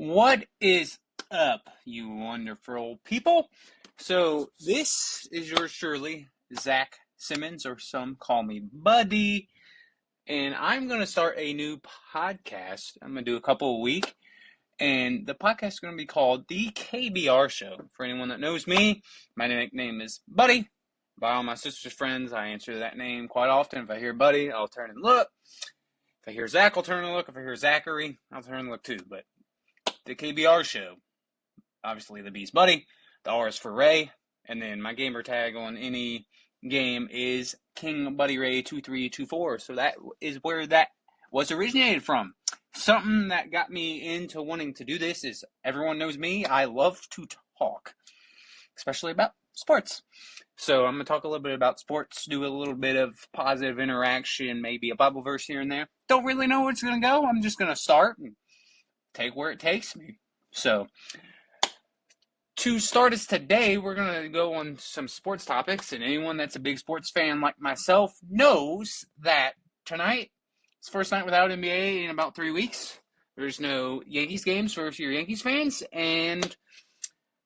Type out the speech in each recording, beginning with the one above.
What is up, you wonderful people? So, this is yours truly, Zach Simmons, or some call me Buddy, and I'm going to start a new podcast. I'm going to do a couple a week, and the podcast is going to be called The KBR Show. For anyone that knows me, my nickname is Buddy. By all my sister's friends, I answer that name quite often. If I hear Buddy, I'll turn and look. If I hear Zach, I'll turn and look. If I hear Zachary, I'll turn and look too, but the KBR Show. Obviously, the B's Buddy. The R is for Ray. And then my gamer tag on any game is King Buddy Ray 2324. So that is where that was originated from. Something that got me into wanting to do this is everyone knows me. I love to talk, especially about sports. So I'm going to talk a little bit about sports, do a little bit of positive interaction, maybe a Bible verse here and there. Don't really know where it's going to go. I'm just going to start and take where it takes me. So, to start us today, we're going to go on some sports topics, and anyone that's a big sports fan like myself knows that tonight, it's the first night without NBA in about 3 weeks. There's no Yankees games for your Yankees fans, and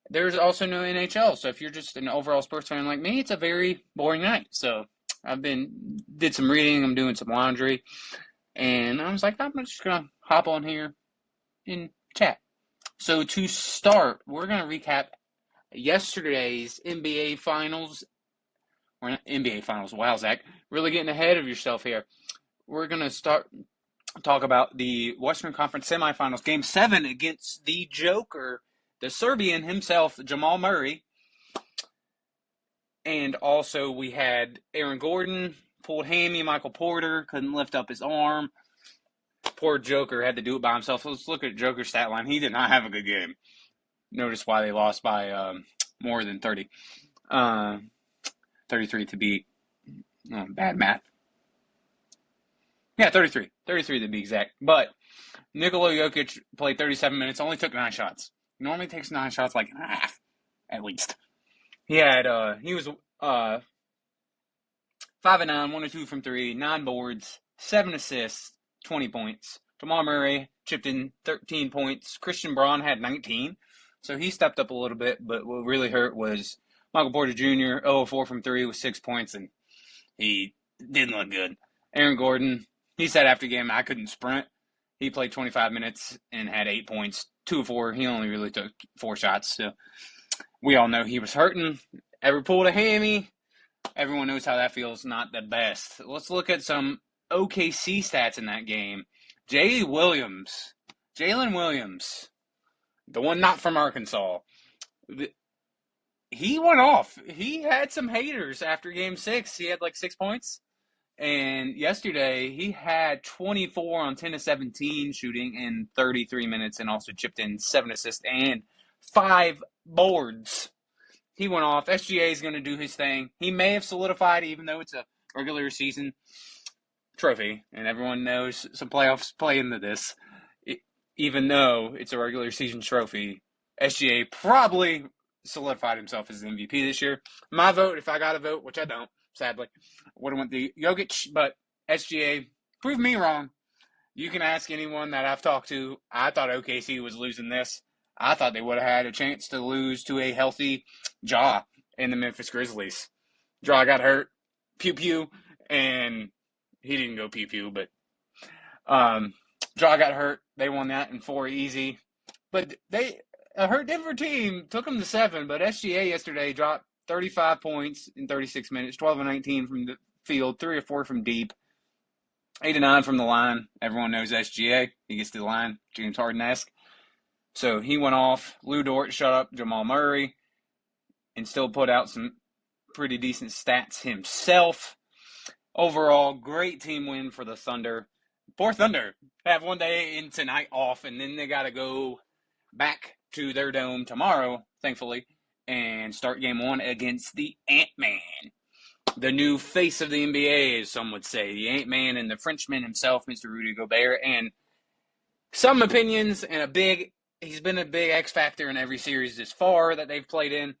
there's also no NHL. So if you're just an overall sports fan like me, it's a very boring night. So did some reading, I'm doing some laundry, and I was like, I'm just going to hop on here and chat. So to start, we're going to recap yesterday's NBA Finals. Or not NBA Finals. Wow, Zach. Really getting ahead of yourself here. We're going to talk about the Western Conference semifinals. Game 7 against the Joker, the Serbian himself, Jamal Murray. And also we had Aaron Gordon, pulled hammy. Michael Porter couldn't lift up his arm. Poor Joker had to do it by himself. Let's look at Joker's stat line. He did not have a good game. Notice why they lost by more than 30. 33 to be bad math. Yeah, 33. 33 to be exact. But Nikola Jokic played 37 minutes, only took 9 shots. He normally takes 9 shots like in half, at least. He was 5 and 9, 1 and 2 from 3, 9 boards, 7 assists, 20 points. Jamal Murray chipped in 13 points. Christian Braun had 19. So he stepped up a little bit, but what really hurt was Michael Porter Jr., 0-4 from 3 with 6 points, and he didn't look good. Aaron Gordon, he said after the game, I couldn't sprint. He played 25 minutes and had 8 points, 2-4. He only really took 4 shots. So we all know he was hurting. Ever pulled a hammy? Everyone knows how that feels. Not the best. Let's look at some OKC stats in that game. Jalen Williams, the one not from Arkansas, he went off. He had some haters after game 6. He had like 6 points. And yesterday, he had 24 on 10 of 17 shooting in 33 minutes and also chipped in 7 assists and 5 boards. He went off. SGA is going to do his thing. He may have solidified, even though it's a regular season trophy, and everyone knows some playoffs play into this. Even though it's a regular season trophy, SGA probably solidified himself as the MVP this year. My vote, if I got a vote, which I don't, sadly, would have went to Jokic, but SGA proved me wrong. You can ask anyone that I've talked to. I thought OKC was losing this. I thought they would have had a chance to lose to a healthy Ja in the Memphis Grizzlies. Ja got hurt, pew-pew, and he didn't go pew-pew, but Ja got hurt. They won that in 4 easy. But a hurt Denver team took them to 7, but SGA yesterday dropped 35 points in 36 minutes, 12 and 19 from the field, 3 or 4 from deep, 8 and 9 from the line. Everyone knows SGA. He gets to the line, James Harden-esque. So he went off. Lou Dort shut up Jamal Murray and still put out some pretty decent stats himself. Overall, great team win for the Thunder. Poor Thunder have one day and tonight off, and then they got to go back to their dome tomorrow, thankfully, and start game 1 against the Ant-Man. The new face of the NBA, as some would say. The Ant-Man and the Frenchman himself, Mr. Rudy Gobert, and some opinions and he's been a big X factor in every series this far that they've played in.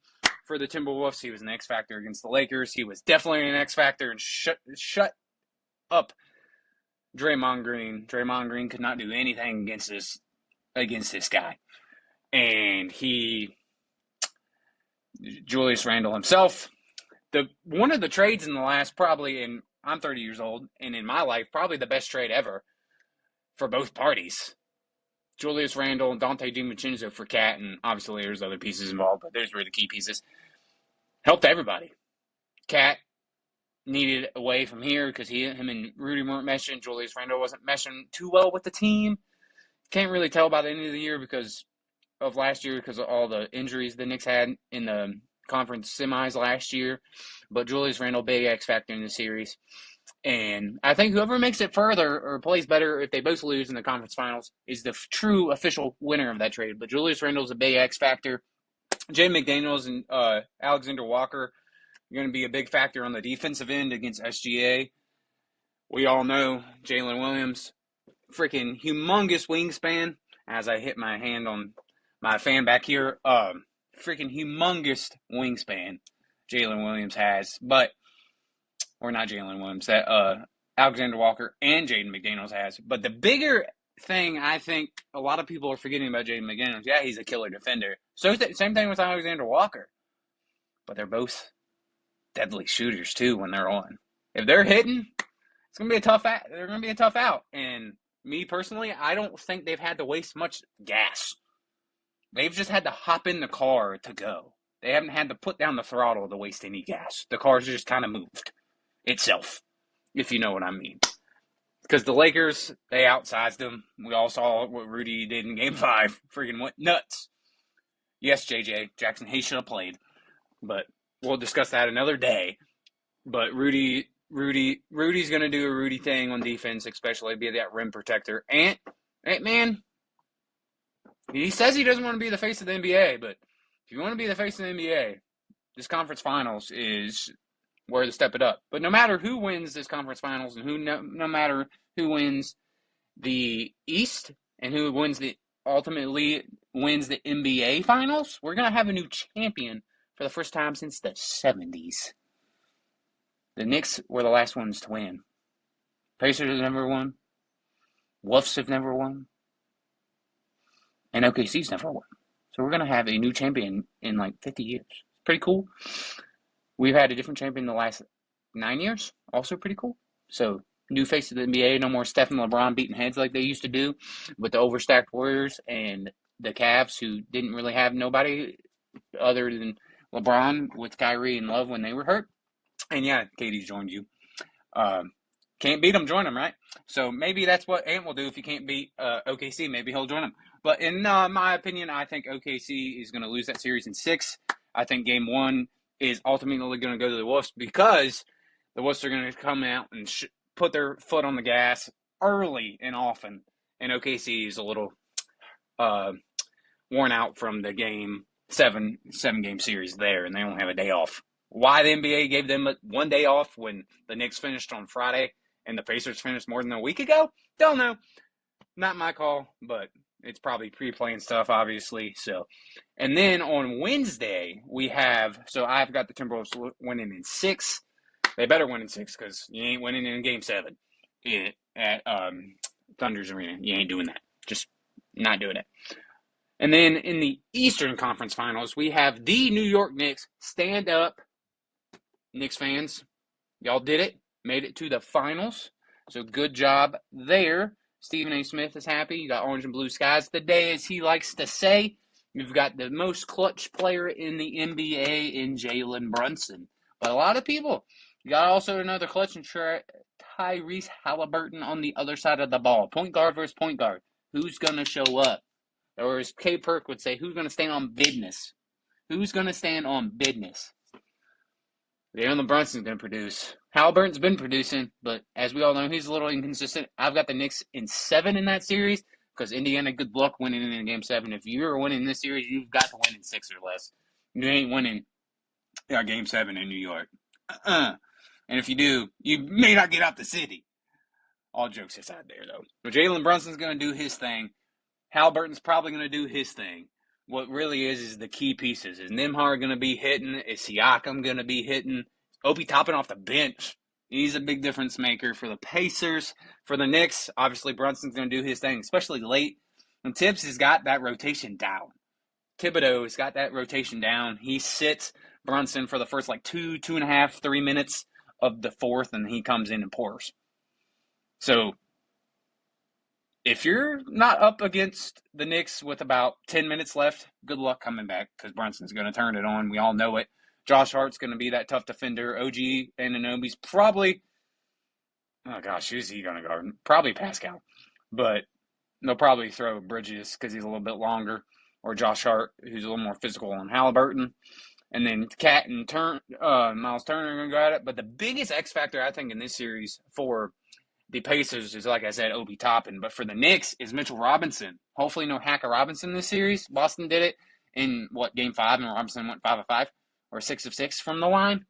For the Timberwolves, he was an X factor against the Lakers. He was definitely an X factor and shut up Draymond Green. Draymond Green could not do anything against this against this guy. And Julius Randle himself, one of the trades in the last probably, and I'm 30 years old, and in my life, probably the best trade ever for both parties. Julius Randle and Dante DiVincenzo for Cat, and obviously there's other pieces involved, but those were the key pieces. Helped everybody. Cat needed away from here because him and Rudy weren't meshing. Julius Randle wasn't meshing too well with the team. Can't really tell by the end of the year because of last year, because of all the injuries the Knicks had in the conference semis last year. But Julius Randle, big X factor in the series. And I think whoever makes it further or plays better if they both lose in the conference finals is the true official winner of that trade. But Julius Randle's a big X factor. Jay McDaniels and Alexander Walker are going to be a big factor on the defensive end against SGA. We all know Jalen Williams, freaking humongous wingspan. As I hit my hand on my fan back here, freaking humongous wingspan Jalen Williams has. Or not Jalen Williams, that Alexander Walker and Jaden McDaniels has. But the bigger thing I think a lot of people are forgetting about Jaden McDaniels, yeah, he's a killer defender. So same thing with Alexander Walker. But they're both deadly shooters too when they're on. If they're hitting, it's gonna be a tough out. They're gonna be a tough out. And me personally, I don't think they've had to waste much gas. They've just had to hop in the car to go. They haven't had to put down the throttle to waste any gas. The car's just kind of moved itself, if you know what I mean. Because the Lakers, they outsized them. We all saw what Rudy did in Game 5. Freaking went nuts. Yes, JJ, Jackson Hayes should have played. But we'll discuss that another day. But Rudy's going to do a Rudy thing on defense, especially be that rim protector. And, man, he says he doesn't want to be the face of the NBA. But if you want to be the face of the NBA, this conference finals is where to step it up. But no matter who wins this conference finals and no matter who wins the East and who ultimately wins the NBA finals, we're going to have a new champion for the first time since the 70s. The Knicks were the last ones to win. Pacers have never won. Wolves have never won. And OKC's never won. So we're going to have a new champion in like 50 years. Pretty cool. We've had a different champion the last 9 years. Also pretty cool. So, new face of the NBA. No more Steph and LeBron beating heads like they used to do with the overstacked Warriors and the Cavs, who didn't really have nobody other than LeBron with Kyrie and Love when they were hurt. And yeah, Katie's joined you. Can't beat them, join them, right? So maybe that's what Ant will do if you can't beat OKC. Maybe he'll join them. But in my opinion, I think OKC is going to lose that series in 6. I think Game 1 is ultimately going to go to the Wolves because the Wolves are going to come out and put their foot on the gas early and often. And OKC is a little worn out from the Game 7 game series there, and they don't have a day off. Why the NBA gave them one day off when the Knicks finished on Friday and the Pacers finished more than a week ago? Don't know. Not my call, but it's probably pre-playing stuff, obviously. So, and then on Wednesday, I've got the Timberwolves winning in 6. They better win in 6 because you ain't winning in Game 7 at Thunder's Arena. You ain't doing that. Just not doing it. And then in the Eastern Conference Finals, we have the New York Knicks. Stand up, Knicks fans. Y'all did it. Made it to the finals. So good job there. Stephen A. Smith is happy. You got orange and blue skies today, as he likes to say. You've got the most clutch player in the NBA in Jalen Brunson. But a lot of people, you got also another clutch and Tyrese Halliburton on the other side of the ball. Point guard versus point guard. Who's going to show up? Or as K. Perk would say, who's going to stand on business? Who's going to stand on business? Jalen Brunson's going to produce. Halliburton's been producing, but as we all know, he's a little inconsistent. I've got the Knicks in 7 in that series because Indiana, good luck winning in Game 7. If you're winning this series, you've got to win in 6 or less. You ain't winning Game 7 in New York. And if you do, you may not get out the city. All jokes aside there, though. But Jalen Brunson's going to do his thing. Halliburton's probably going to do his thing. What really is the key pieces. Is Nembhard going to be hitting? Is Siakam going to be hitting? Obi Toppin off the bench. He's a big difference maker for the Pacers. For the Knicks, obviously Brunson's going to do his thing, especially late And Tibbs has got that rotation down. Thibodeau has got that rotation down. He sits Brunson for the first like 2.5, 3 minutes of the fourth, and he comes in and pours. So if you're not up against the Knicks with about 10 minutes left, good luck coming back because Brunson's going to turn it on. We all know it. Josh Hart's going to be that tough defender. OG Anunoby's probably, oh gosh, who's he going to guard? Probably Pascal. But they'll probably throw Bridges because he's a little bit longer, or Josh Hart, who's a little more physical on Halliburton. And then Cat and Miles Turner are going to go at it. But the biggest X factor, I think, in this series for the Pacers is, like I said, Obi Toppin. But for the Knicks is Mitchell Robinson. Hopefully no Hacker Robinson this series. Boston did it in, Game 5, and Robinson went 5 of 5 or 6 of 6 from the line.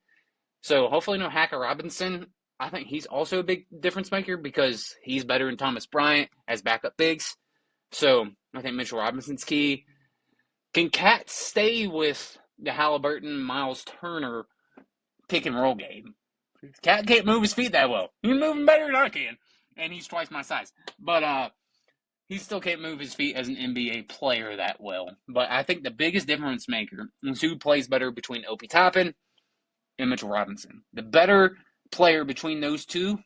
So hopefully no Hacker Robinson. I think he's also a big difference maker because he's better than Thomas Bryant as backup bigs. So I think Mitchell Robinson's key. Can Cat stay with the Halliburton, Miles Turner pick and roll game? Cat can't move his feet that well. He's moving better than I can, and he's twice my size. But he still can't move his feet as an NBA player that well. But I think the biggest difference maker is who plays better between Obi Toppin and Mitchell Robinson. The better player between those two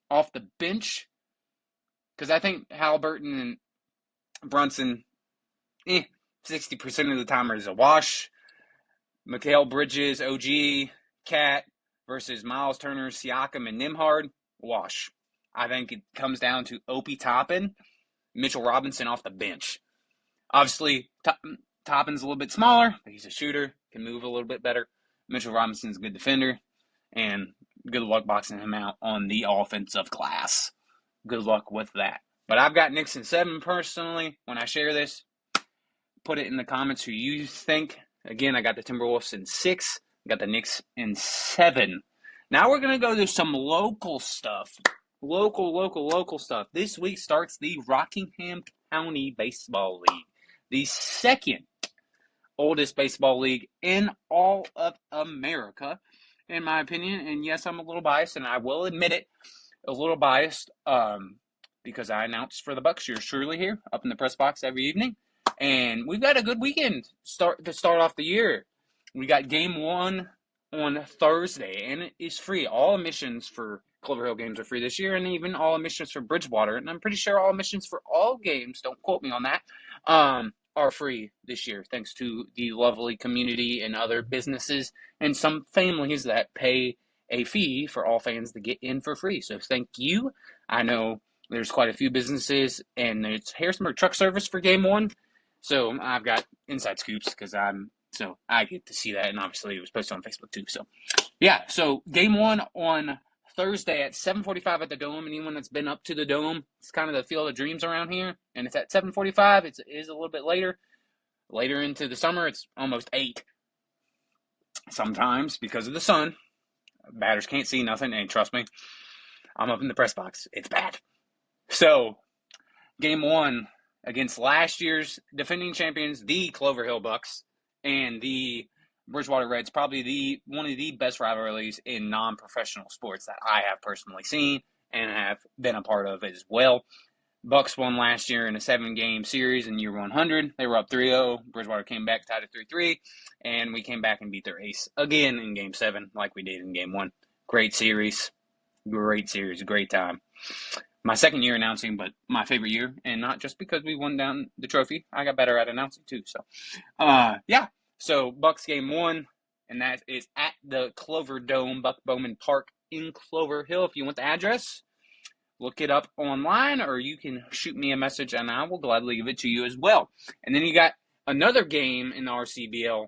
off the bench, because I think Halliburton and Brunson, 60% of the time is a wash. Mikal Bridges, OG, Cat versus Miles Turner, Siakam, and Nembhard, wash. I think it comes down to Obi Toppin, Mitchell Robinson off the bench. Obviously, Toppin's a little bit smaller, but he's a shooter, can move a little bit better. Mitchell Robinson's a good defender, and good luck boxing him out on the offensive glass. Good luck with that. But I've got Knicks in 7 personally. When I share this, put it in the comments who you think. Again, I got the Timberwolves in 6. I got the Knicks in 7. Now we're going to go to some local stuff. Local stuff. This week starts the Rockingham County Baseball League. The second oldest baseball league in all of America, in my opinion. And yes, I'm a little biased, and I will admit it, a little biased, because I announce for the Bucks. You're surely here up in the press box every evening. And we've got a good weekend to start off the year. We got game 1 on Thursday, and it is free. All admissions for Clover Hill games are free this year, and even all admissions for Bridgewater. And I'm pretty sure all admissions for all games, don't quote me on that, are free this year, thanks to the lovely community and other businesses and some families that pay a fee for all fans to get in for free. So thank you. I know there's quite a few businesses, and it's Harrisonburg Truck Service for game 1. So I've got inside scoops because I get to see that, and obviously it was posted on Facebook too. So yeah, so game 1 on Thursday at 7:45 at the Dome. Anyone that's been up to the Dome, it's kind of the Field of Dreams around here, and it's at 7:45. It is a little bit later into the summer. It's almost 8 sometimes because of the sun. Batters can't see nothing, and trust me, I'm up in the press box. It's bad. So game 1 against last year's defending champions, the Clover Hill Bucks, and the Bridgewater Reds, probably one of the best rivalries in non-professional sports that I have personally seen and have been a part of as well. Bucks won last year in a 7-game series in year 100. They were up 3-0. Bridgewater came back, tied it 3-3, and we came back and beat their ace again in game 7 like we did in game 1. Great series, great time. My second year announcing, but my favorite year, and not just because we won down the trophy. I got better at announcing too. So, yeah. So Bucks game 1, and that is at the Clover Dome, Buck Bowman Park in Clover Hill. If you want the address, look it up online, or you can shoot me a message, and I will gladly give it to you as well. And then you got another game in the RCBL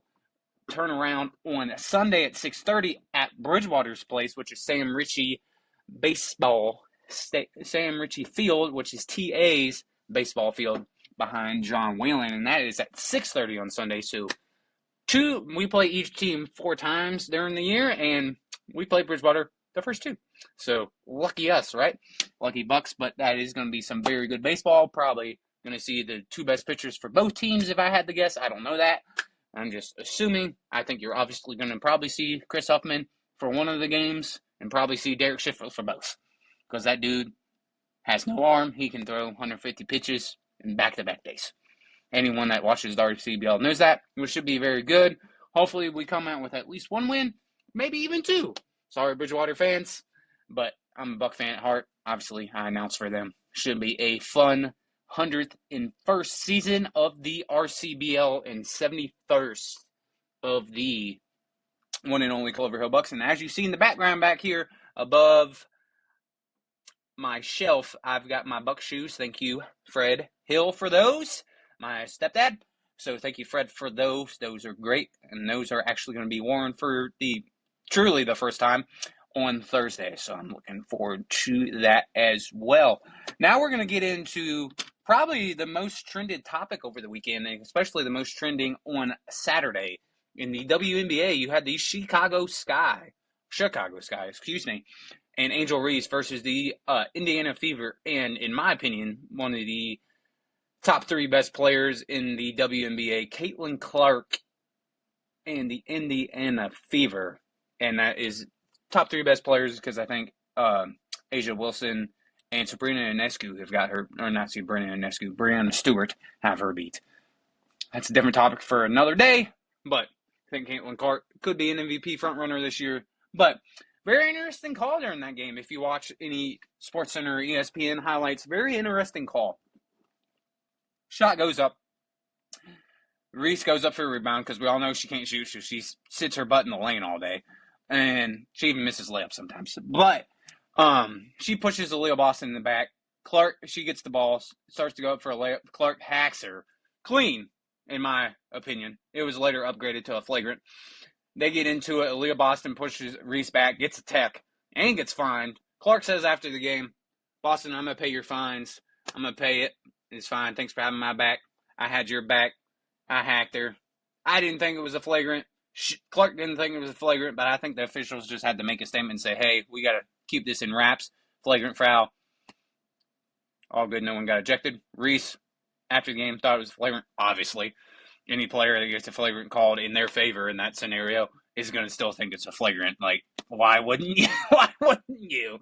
turnaround on Sunday at 6:30 at Bridgewater's place, which is Sam Ritchie Field, which is TA's baseball field behind John Whalen, and that is at 6:30 on Sunday. So we play each team 4 times during the year, and we play Bridgewater the first 2. So lucky us, right? Lucky Bucks, but that is going to be some very good baseball. Probably going to see the 2 best pitchers for both teams if I had to guess. I don't know that. I'm just assuming. I think you're obviously going to probably see Chris Huffman for one of the games and probably see Derek Schiffer for both, because that dude has no arm. He can throw 150 pitches in back-to-back days. Anyone that watches the RCBL knows that, which should be very good. Hopefully, we come out with at least one win, maybe even two. Sorry, Bridgewater fans, but I'm a Buck fan at heart. Obviously, I announce for them. Should be a fun 101st season of the RCBL and 71st of the one and only Clover Hill Bucks. And as you see in the background back here above my shelf, I've got my Buck shoes. Thank you, Fred Hill, for those. My stepdad. So thank you, Fred, for those. Those are great. And those are actually going to be worn for truly the first time on Thursday. So I'm looking forward to that as well. Now we're going to get into probably the most trended topic over the weekend, and especially the most trending on Saturday. In the WNBA, you had the Chicago Sky, and Angel Reese versus the Indiana Fever. And in my opinion, one of the top three best players in the WNBA, Caitlin Clark and the Indiana Fever. And that is top three best players because I think Asia Wilson and Sabrina Ionescu have got her, or not Sabrina Ionescu, Brianna Stewart have her beat. That's a different topic for another day, but I think Caitlin Clark could be an MVP frontrunner this year. But very interesting call during that game. If you watch any SportsCenter or ESPN highlights, very interesting call. Shot goes up. Reese goes up for a rebound because we all know she can't shoot, so she sits her butt in the lane all day. And she even misses layups sometimes. But she pushes Aaliyah Boston in the back. Clark, she gets the ball, starts to go up for a layup. Clark hacks her. Clean, in my opinion. It was later upgraded to a flagrant. They get into it. Aaliyah Boston pushes Reese back, gets a tech, and gets fined. Clark says after the game, Boston, I'm going to pay your fines. I'm going to pay it. It's fine. Thanks for having my back. I had your back. I hacked her. I didn't think it was a flagrant. Clark didn't think it was a flagrant, but I think the officials just had to make a statement and say, hey, we got to keep this in wraps. Flagrant foul. All good. No one got ejected. Reese, after the game, thought it was flagrant. Obviously, any player that gets a flagrant called in their favor in that scenario is going to still think it's a flagrant. Like, why wouldn't you? Why wouldn't you?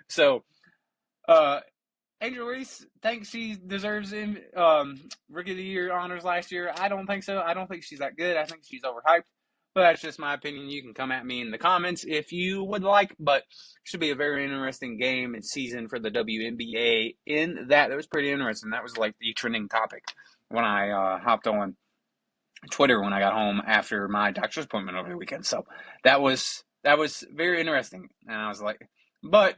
So, Angel Reese thinks she deserves Rookie of the Year honors last year. I don't think so. I don't think she's that good. I think she's overhyped. But that's just my opinion. You can come at me in the comments if you would like. But it should be a very interesting game and season for the WNBA. In that, it was pretty interesting. That was like the trending topic when I hopped on Twitter when I got home after my doctor's appointment over the weekend. So that was very interesting. And I was like, but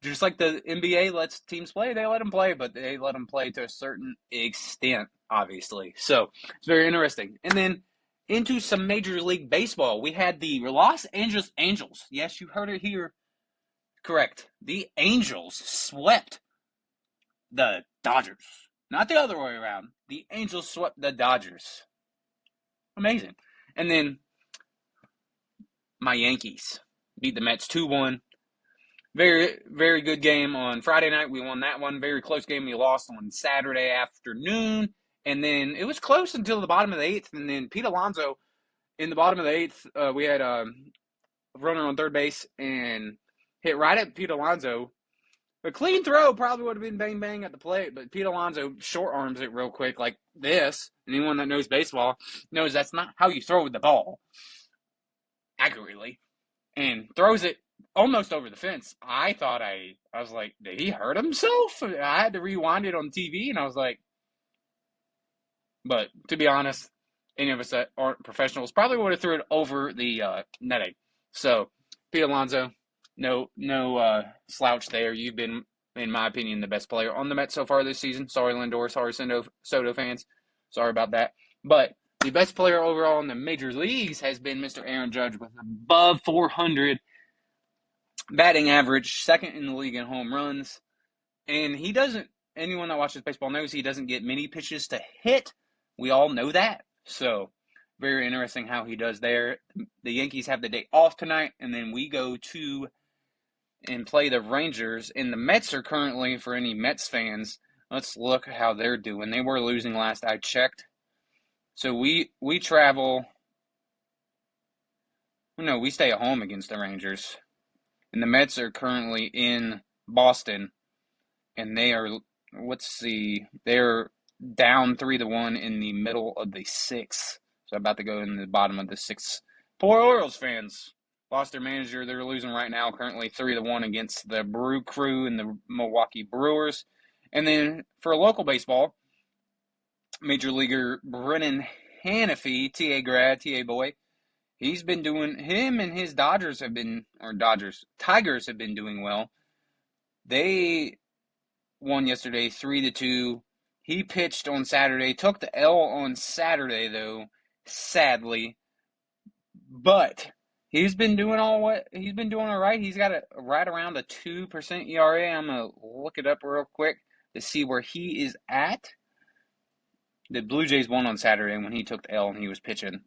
just like the NBA lets teams play, they let them play, but they let them play to a certain extent, obviously. So it's very interesting. And then into some Major League Baseball, we had the Los Angeles Angels. Yes, you heard it here correct. The Angels swept the Dodgers. Not the other way around. The Angels swept the Dodgers. Amazing. And then my Yankees beat the Mets 2-1. Very, very good game on Friday night. We won that one. Very close game we lost on Saturday afternoon. And then it was close until the bottom of the eighth. And then Pete Alonso, in the bottom of the eighth, we had a runner on third base and hit right at Pete Alonso. A clean throw probably would have been bang bang at the plate, but Pete Alonso short arms it real quick like this. Anyone that knows baseball knows that's not how you throw the ball accurately. And throws it almost over the fence. I thought I was like, did he hurt himself? I had to rewind it on TV, and I was like, but to be honest, any of us that aren't professionals probably would have threw it over the netting. So, Pete Alonso, no slouch there. You've been, in my opinion, the best player on the Mets so far this season. Sorry, Lindor. Sorry, Soto fans. Sorry about that. But the best player overall in the major leagues has been Mr. Aaron Judge with above 400 batting average, second in the league in home runs. And he doesn't, anyone that watches baseball knows he doesn't get many pitches to hit. We all know that. So, very interesting how he does there. The Yankees have the day off tonight, and then we go to and play the Rangers. And the Mets are currently, for any Mets fans, let's look how they're doing. They were losing last I checked. So we travel. No, we stay at home against the Rangers. And the Mets are currently in Boston, and they are let's see. They're down 3-1 in the middle of the sixth. So about to go in the bottom of the sixth. Poor Orioles fans lost their manager. They're losing right now, currently 3-1 against the Brew Crew and the Milwaukee Brewers. And then for local baseball, Major Leaguer Brennan Hanafy, TA grad, TA boy, he's been doing. Him and his Tigers have been doing well. They won yesterday 3-2. He pitched on Saturday, took the L on Saturday though, sadly. But he's been doing all right. He's got right around a 2% ERA. I'm gonna look it up real quick to see where he is at. The Blue Jays won on Saturday when he took the L and he was pitching.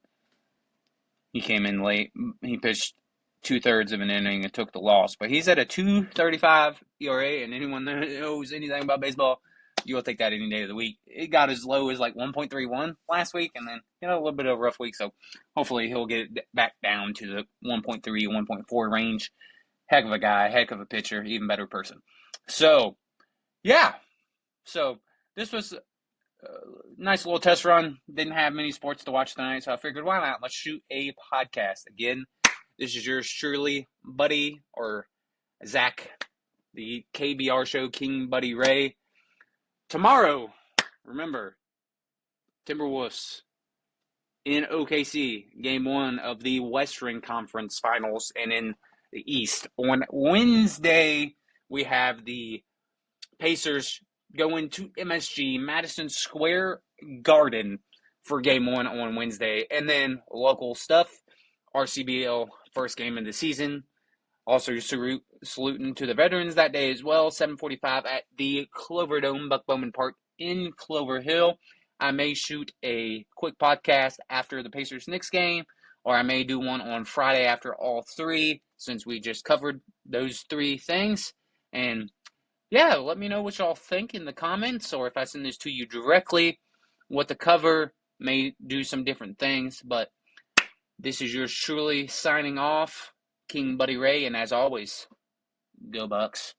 He came in late. He pitched 2/3 of an inning and took the loss. But he's at a 2.35 ERA, and anyone that knows anything about baseball, you'll take that any day of the week. It got as low as like 1.31 last week, and then a little bit of a rough week. So hopefully he'll get it back down to the 1.3, 1.4 range. Heck of a guy, heck of a pitcher, even better person. So, yeah. So this was nice little test run. Didn't have many sports to watch tonight, so I figured, why not? Let's shoot a podcast. Again, this is yours truly, Buddy, or Zach, the KBR show, King Buddy Ray. Tomorrow, remember, Timberwolves in OKC, game 1 of the Western Conference Finals, and in the East. On Wednesday, we have the Pacers going to MSG, Madison Square Garden, for game 1 on Wednesday. And then local stuff, RCBL first game of the season. Also saluting to the veterans that day as well, 7:45 at the Clover Dome, Buck Bowman Park in Clover Hill. I may shoot a quick podcast after the Pacers-Knicks game, or I may do one on Friday after all three, since we just covered those three things. And yeah, let me know what y'all think in the comments, or if I send this to you directly, what the cover may do some different things. But this is yours truly signing off, King Buddy Ray, and as always, go Bucks.